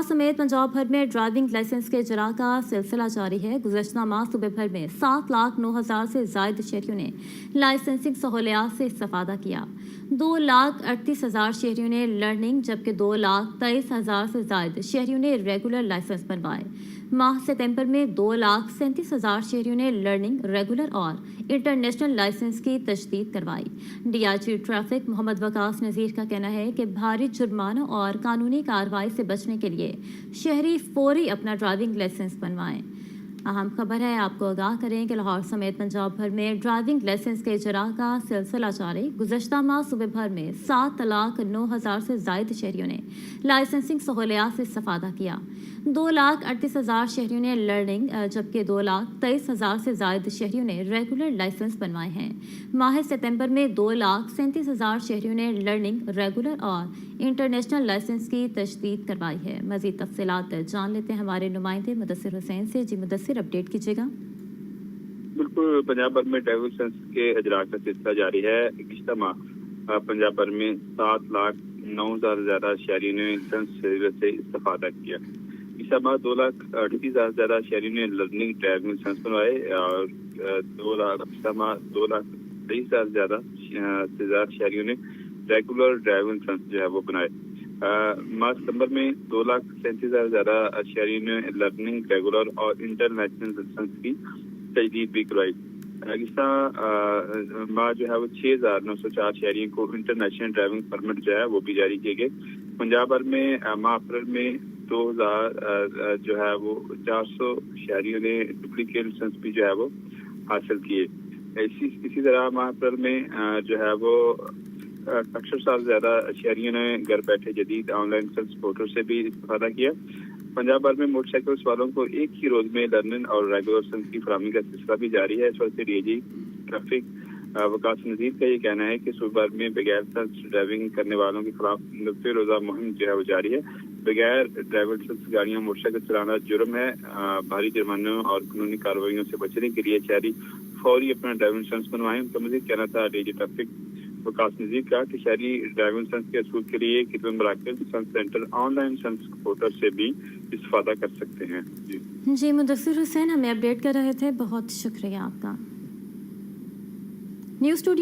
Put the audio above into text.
लाहौर समेत पंजाब भर में ड्राइविंग लाइसेंस के इजरा का सिलसिला जारी है। गुज़श्ता माह सूबे भर में 7,09,000 से ज़ायद शहरियों ने लाइसेंसिंग सहूलियात से इस्तेफादा किया। 2,38,000 शहरियों ने लर्निंग जबकि 2,23,000 से ज़ायद शहरियों ने रेगुलर लाइसेंस बनवाए। माह सितंबर में 2,37,000 शहरियों ने लर्निंग, रेगुलर और इंटरनेशनल लाइसेंस की तजदीद करवाई। DIG ट्रैफिक मोहम्मद वकास नज़ीर का कहना है कि भारी जुर्माना और कानूनी कार्रवाई से बचने के लिए शहरी फौरी अपना ड्राइविंग लाइसेंस बनवाएं। अहम खबर है, आपको आगाह करें कि लाहौर समेत पंजाब भर में ड्राइविंग लाइसेंस के इजरा का सिलसिला जारी। गुज़श्ता माह सूबे भर में 7,09,000 से ज़ायद शहरियों ने लाइसेंसिंग सहूलियात से इस्तेफादा किया। 2,38,000 शहरियों ने लर्निंग जबकि 2,23,000 से ज़ायद शहरियों ने रेगुलर लाइसेंस बनवाए हैं। माह सितंबर में 2,37,000 शहरियों ने लर्निंग, रेगुलर और इंटरनेशनल लाइसेंस की तजदीद करवाई है। मज़ीद तफसीलात जान लेते हैं हमारे नुमाइंदे मुदस्सिर हुसैन से। जी मुदस्सिर, अपडेट कीजिएगा। बिल्कुल, पंजाब भर में ड्राइविंग लाइसेंस के इजरा का सिलसिला जारी है। पिछला माह पंजाब भर में 7,09,000 से ज्यादा शहरियों ने लाइसेंस से इस्तेफादा किया। पिछला माह 2,38,000 से ज्यादा शहरियों ने लर्निंग ड्राइविंग लाइसेंस बनवाए और 2,23,000 से ज्यादा शहरियों ने रेगुलर ड्राइविंग लाइसेंस जो है वो बनाए। माह सितंबर में 2,37,000 से ज्यादा शहरियों ने लर्निंग, रेगुलर और इंटरनेशनल लाइसेंस की तजदीद भी करवाई। पिछला माह जो है वो 6,904 शहरियों को इंटरनेशनल ड्राइविंग परमिट जो है वो भी जारी किए गए। पंजाब भर में माह अप्रैल में 2,000 जो है वो 400 शहरियों ने डुप्लीकेट लाइसेंस भी जो है वो हासिल किए। इसी तरह माह अप्रैल में जो है वो 68 से ज्यादा शहरियों ने घर बैठे जदीद ऑनलाइन लाइसेंस पोर्टल से भी इस्तेफादा किया। पंजाब भर में मोटरसाइकिल वालों को एक ही रोज में लर्निंग और रेगुलर लाइसेंस की फराहमी का सिलसिला भी जारी है। इस वक्त से DIG ट्रैफिक वकास नज़ीर का ये कहना है कि सूबे भर में बगैर लाइसेंस ड्राइविंग करने वालों के खिलाफ 90 रोजा मुहिम जो है वो जारी है। बगैर ड्राइविंग लाइसेंस गाड़ियां मोटरसाइकिल चलाना जुर्म है। भारी जुर्मानों और कानूनी कार्रवाइयों से बचने के लिए शहरी फौरी अपना ड्राइविंग लाइसेंस बनवाएं। उनका मज़ीद कहना था DIG ट्रैफिक वकास नज़ीर का कि शहरी ड्राइविंग लाइसेंस के असूल के लिए खिदमत मराकज़ license centre online license portal से भी इस्तेफादा कर सकते हैं। जी मुदस्सिर हुसैन हमें अपडेट कर रहे थे, बहुत शुक्रिया आपका। News studio